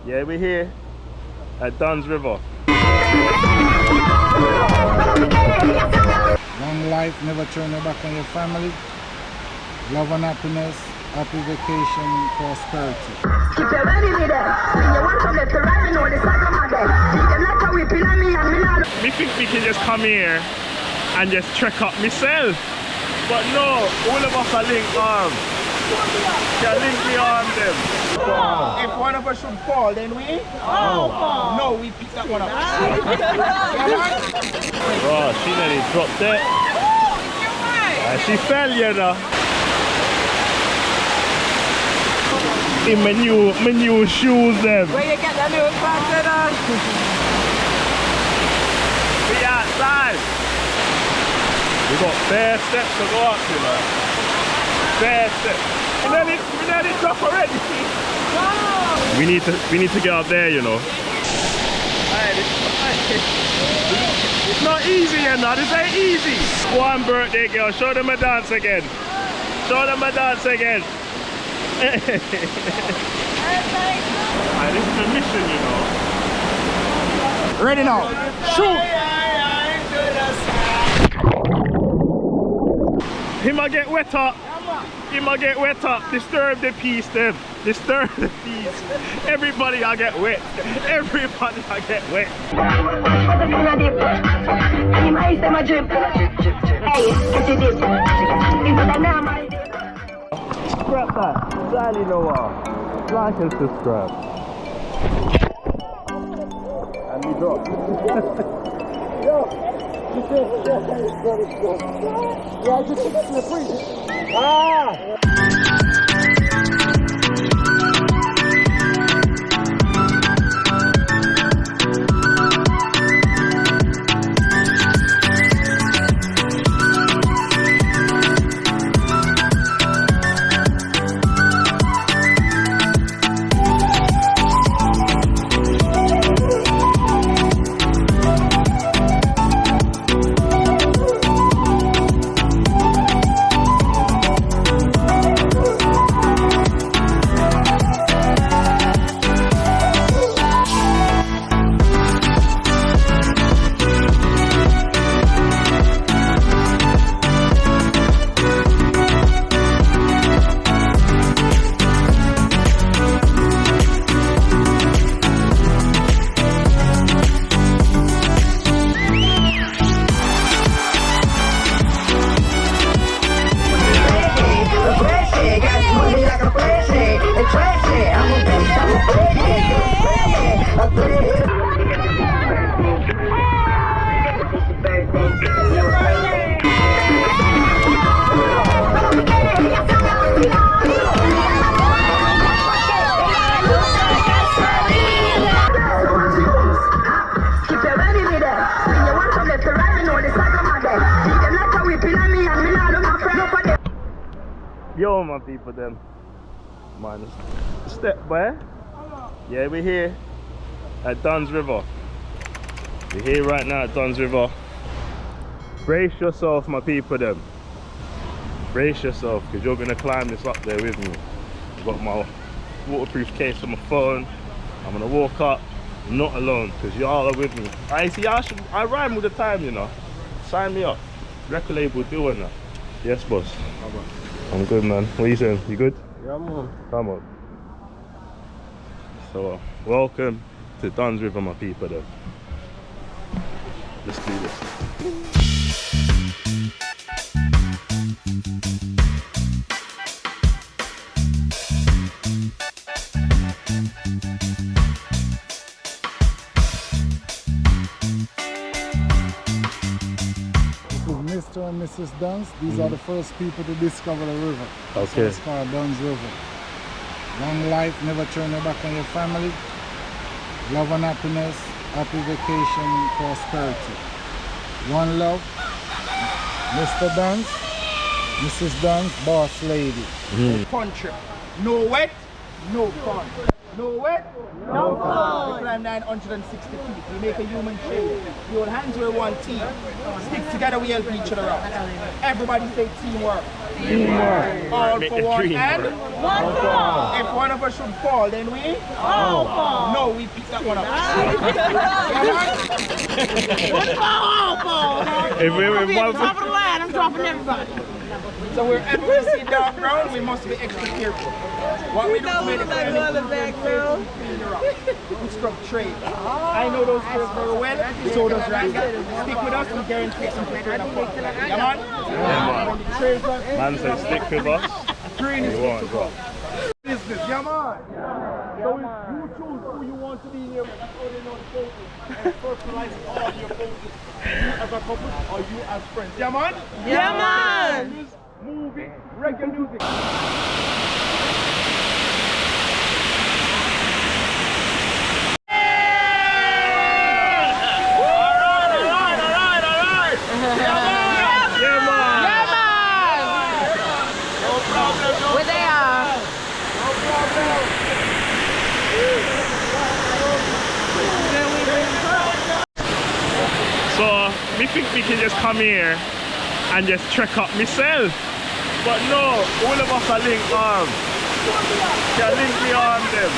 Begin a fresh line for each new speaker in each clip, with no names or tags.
Yeah, we're here at Dunn's River.
Long life, never turn your back on your family. Love and happiness, happy vacation, prosperity.
Keep your ready with them. When you want something to ride, you know the second man there. Keep them like a whipping on me and me not.
Me think we can just come here and just trek up myself. But no, all of us are linked arms. Can link the arm them.
Wow. If one of us should fall, then we? Oh. No, we pick that one up.
Oh, she nearly dropped it. She fell, you know. In my new shoes them.
Where you get the new pants on?
We outside. We got bare steps to go up, you know. Bare steps. We nearly drop already. Wow. We need to get up there, you know. It's not easy, you know. This ain't easy. One birthday girl, show them a dance again. Show them a dance again. This is the mission, you know.
Ready now. Shoot.
He might get wet up. He might get wet up. Disturb the peace, then. Disturb the peace. Everybody I get wet. Everybody I get wet. Scrap that. Gyley Noir. Like and subscribe. And we drop. Yo, my people, them. Minus step, boy. Yeah, we're here at Dunn's River. We're here right now at Dunn's River. Brace yourself, my people, them. Brace yourself, because you're going to climb this up there with me. I've got my waterproof case on my phone. I'm going to walk up, not alone, because y'all are with me. I rhyme all the time, you know. Sign me up. Record label doing that. Yes, boss. I'm good, man. What are you saying? You good?
Yeah, man.
Come on. So, welcome to Dunn's River, my people, though. Let's do this.
Mr. and Mrs. Dunn, these are the first people to discover the river.
Okay.
So it's called Dunn's River. Long life, never turn your back on your family. Love and happiness, happy vacation, prosperity. One love, Mr. Dunn, Mrs. Dunn, boss lady.
Country. No wet, no fun. No what? No fall. We climb 960 feet. We make a human chain. We hold hands with one team. Stick together, we help each other out. Everybody say teamwork.
Teamwork.
All
Make
for
the
one
dream
and
work.
one fall. If one of us should fall, then we all fall. No, we pick that one up.
One fall, all fall.
If we
I'll be at the top of the line, I'm dropping everybody.
So wherever we see dark ground, we must be extra careful. What we do to make it we struck trade. I know those girls very well, so does Ranga. Stick with us, we guarantee something for the yeah, man?
Man says stick with us.
Green is
You won't go.
business, yeah, man? So if you choose who you want to be here, that's how they know the focus. And personalize all your focus. You as a couple or you as friends. Yeah, man?
Yeah, man.
Movie, reggae music.
So, me think we can just come here and just trek up myself. But no, all of us are linked arms. Can link the arm them.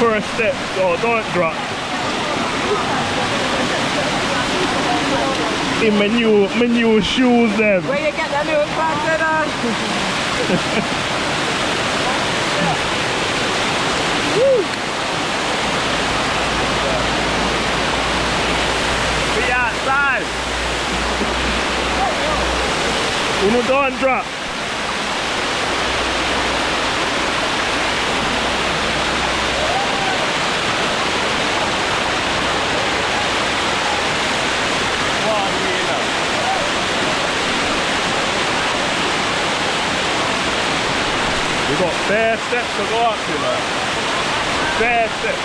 First step, oh, don't drop. In my new shoes them.
Where you get that new content on?
We outside. Uno don't drop. We got bare steps to go up, you know. Bare steps.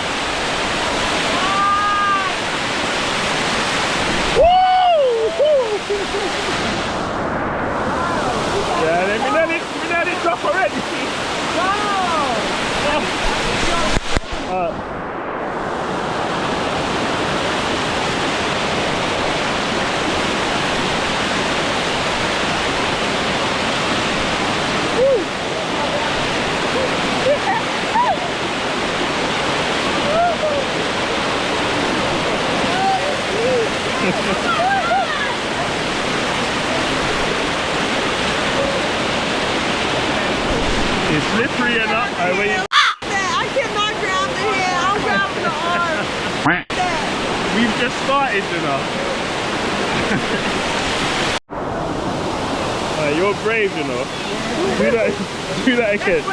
Yeah, let me let it drop already. Wow. It's slippery enough.
I cannot grab the hand. I'm grabbing the arm.
We've just started, you know. You're brave, you know. Do that again.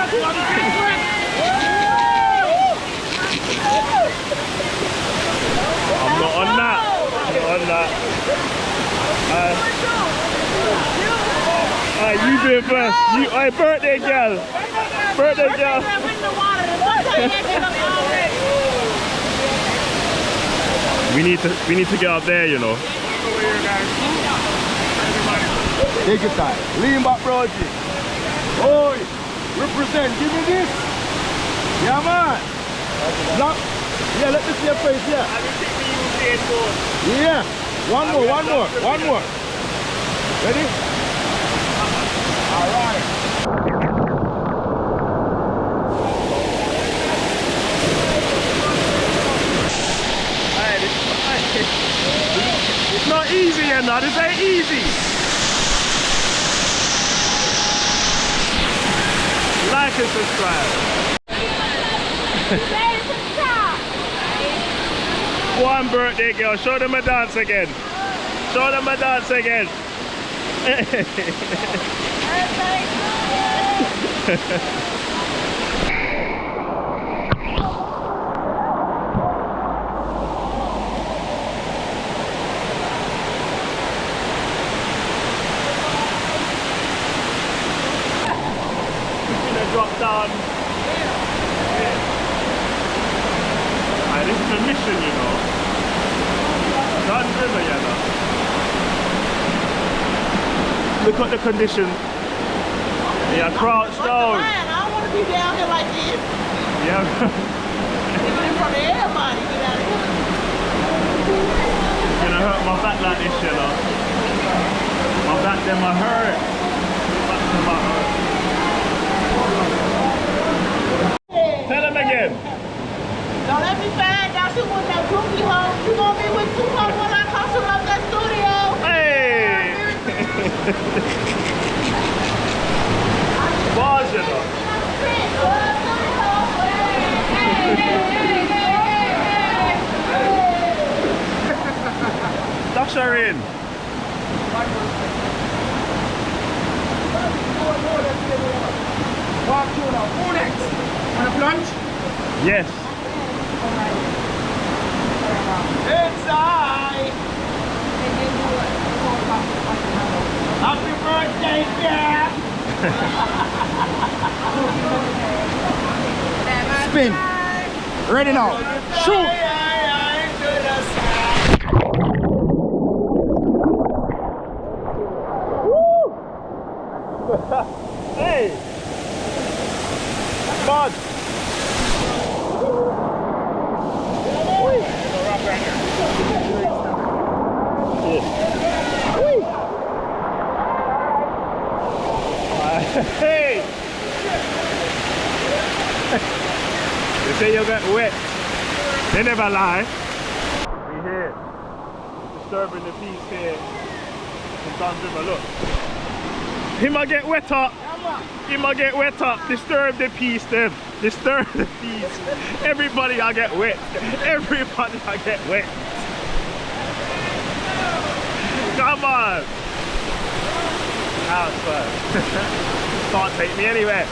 I'm not on that. I'm not on that. Alright, you do it first. Alright, birthday girl. Birthday girl. We need to get up there, you know.
Take your time. Lean back, Roger. Oi, represent. Give me this. Yeah, man. Lock. Yeah, let me see your face. Yeah. Yeah. One more. Ready? All right.
It's not easy, you know. This ain't easy. Like and subscribe. One birthday girl, show them a dance again. Show them a dance again. Drop down. This is a mission, you know. Dunn River, you know. Look at the condition. Yeah, crouch down.
I don't want to be down here like this.
Yeah.
In front of everybody. Get out of here.
Gonna hurt my back like this, you know. My back them I hurt. Back them I hurt. Tell them again.
Don't let me find out you with that groupie hoe. You gonna be with two hoes when I come to up that studio.
Hey! Bars, you know. Dash her in.
Walk through now. Who next? Want a plunge?
Yes.
Inside. Happy birthday, yeah. Spin. Ready now. Shoot.
Hey! Bud! Hey! They say you got wet. They never lie. We here. Disturbing the peace here in Dunn River. Look. He might get wet up. He might get wet up. Disturb the peace then. Disturb the peace. Everybody I get wet. Everybody I get wet. Come on. Outside. Can't take me anywhere.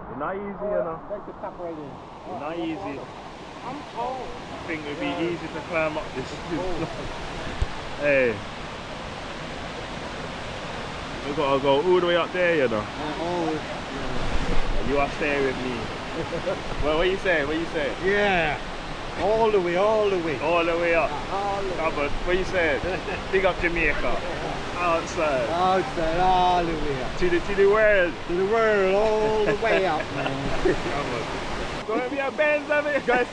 It's not easy, you know. It's not easy. I think it would be easy to climb up this slope. Hey. We gotta go all the way up there, you know. You are staying with me. Well, what you saying? What you saying?
Yeah. All the way, all the way.
All the way up.
All the way.
Come on, what you saying? Big up Jamaica. Outside.
Outside, all the way up.
To the world.
To the world, all the way up, man.
Come on. Gonna be a Benz of it, guys.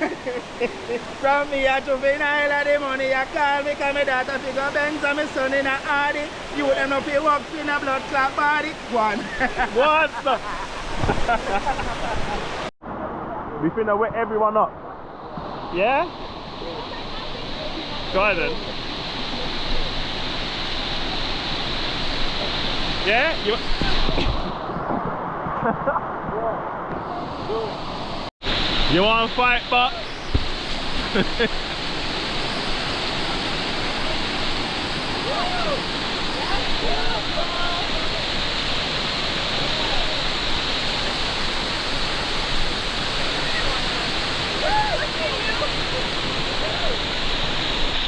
From me a juvenile of the money, I call me, cause my daughter figure Benz and my son in a Hardy. You them up here walk in a blood clot body. One.
What? We finna wet everyone up. Yeah? Go ahead then. Yeah? You want to fight, Box?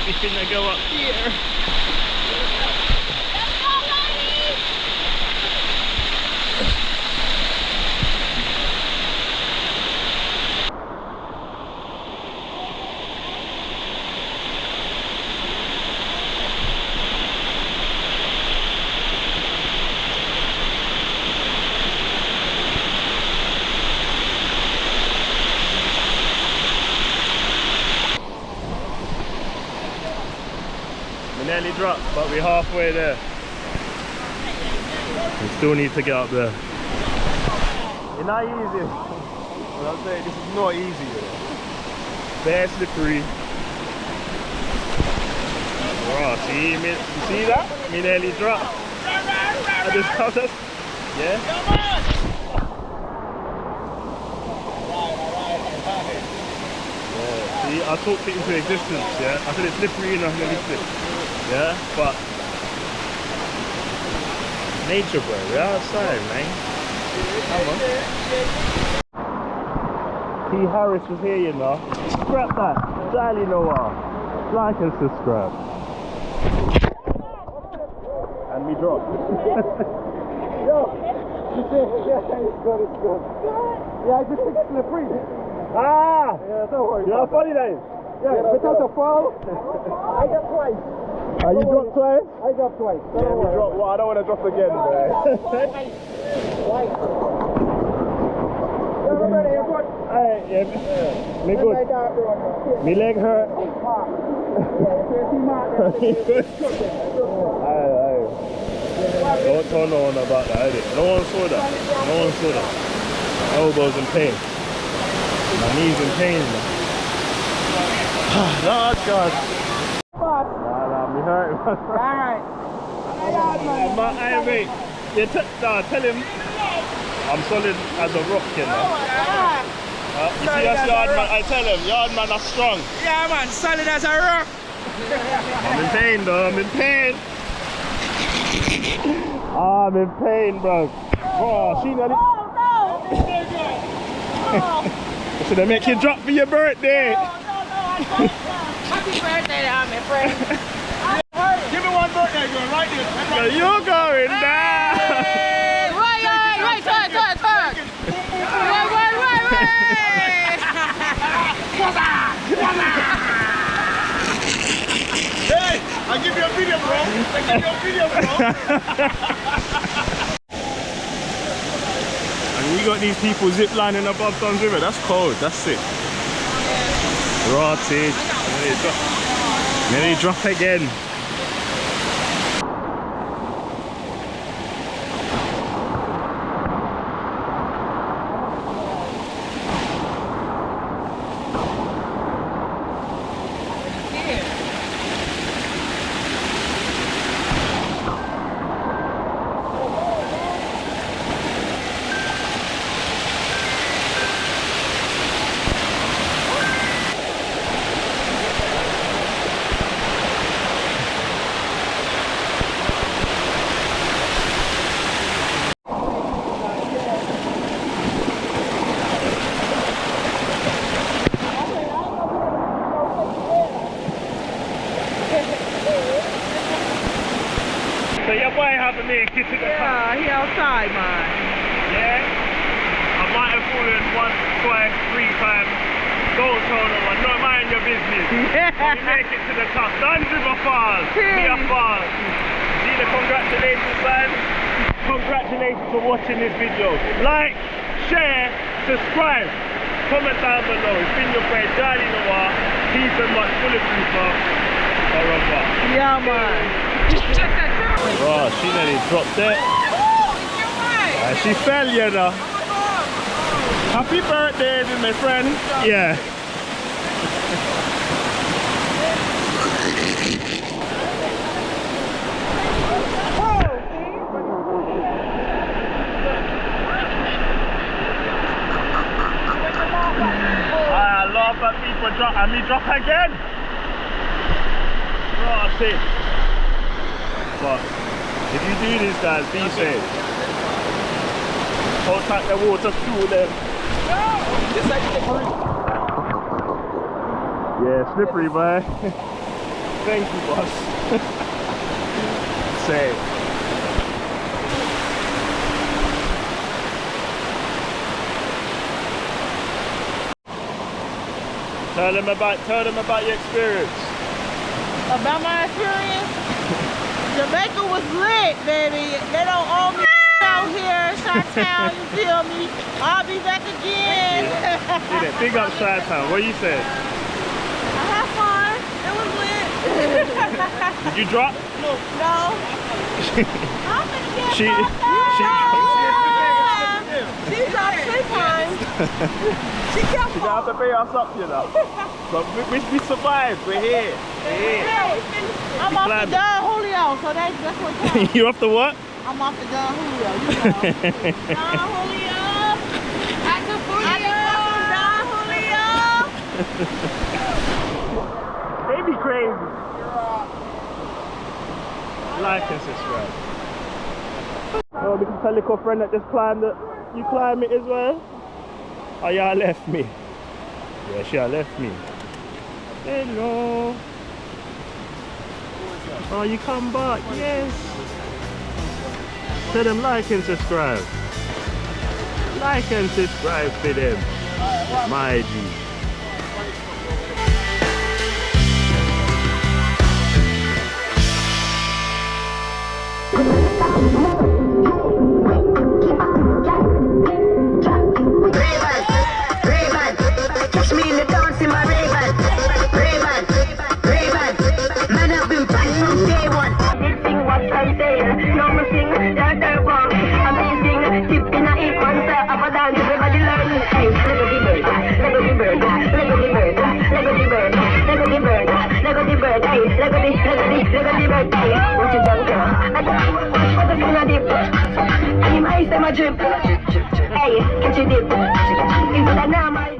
We finna go up here. We nearly dropped, but we're halfway there. We still need to get up there. It's not easy. What I'm saying, this is not easy. Bare slippery. Wow, see me? You see that? Me nearly dropped. I just got us. Yeah? See, I talked it into existence, yeah? I said it's slippery enough, let me slip. Yeah, but nature, bro, we're outside, man. Come on. P. Harris was here, you know. Scrap that. Gyley Noir. Like and subscribe. And me drop.
Yeah, I just think it's slippery.
Ah!
Yeah, don't worry.
You have funny days?
Yeah, without a fall, I got twice.
Ah, you dropped twice?
I got twice.
Yeah, me drop. Well, I don't want to drop again, man. Hey, yeah, me good. Me leg hurt. Aye. Don't tell no one about that, innit? No one saw that. No one saw that. My elbow's in pain. My knee's in pain. Lord God. Nah, me hurt.
Alright.
Hey, mate. Tell him I'm solid as a rock, you know. You see us yard man, I tell him, yard man are strong.
Yeah, man, solid as a rock.
I'm in pain though, I'm in pain. I'm in pain, bro. Oh, she nearly... Should I make you drop for your birthday?
Happy birthday, my friend.
Give me one birthday girl, right there.
You're going down.
Right, turn.
Hey, I'll give you a video, bro.
And you got these people zip lining above Dunn's River. That's cold. That's sick. Rotted. Then they drop again. So your boy have to make it to the top.
Yeah, he outside, man.
Yeah? I might have fallen once, twice, 3 times. Don't tell no one, not mind your business. But we make it to the top. Dunn's River Falls. We are falls. See the congratulations, man? Congratulations for watching this video. Like, share, subscribe. Comment down below. It's been your friend Gyley Noir. Peace and much bulletproof. Au revoir.
Yeah, man.
Oh, she nearly dropped it. And she fell, you know. Happy birthday, my friend. Yeah. I love that people drop and me drop again. Oh shit. But if you do this, guys, be safe. Hold tight the water through them. Yeah, slippery, boy. Thank you, boss. Safe. Tell them about your experience.
About my experience? Jamaica was lit, baby. They don't own me out here in Chi-Town, you feel me? I'll be back again.
See that? Big up Chi-Town. What you said?
I had fun. It was lit.
Did you drop?
No. I'm gonna get
She
dropped. She dropped 3 times. She kept
You don't have to pay us up, you know. But we survived. We're here.
I'm off the Dunn Julio, so that's what counts.
You off the what?
I'm off the Dunn Julio, you know. Dunn Julio. At the Dunn Julio.
They be crazy. Like and subscribe. Oh, we can tell your friend that just climbed it. You climb it as well? Oh, y'all left me. Yeah, she left me. Hello. Oh, you come back? Yes. Tell them like and subscribe. Like and subscribe for them. My G.
Catch me in the dance in my Ray-Ban. Man, I've been back from day one. This thing what I'm saying, no more thing that they're wrong. Amazing, tip in a hip monster, up and down, everybody learn. Hey, Lego the bird, Lego the bird, Lego the bird, Lego the bird, Lego the bird, Lego the bird, hey, Lego the bird, hey. Watch it down, girl. I don't watch for the finger dip. And you might say my drip. Hey, catch a dip. Is it a normal?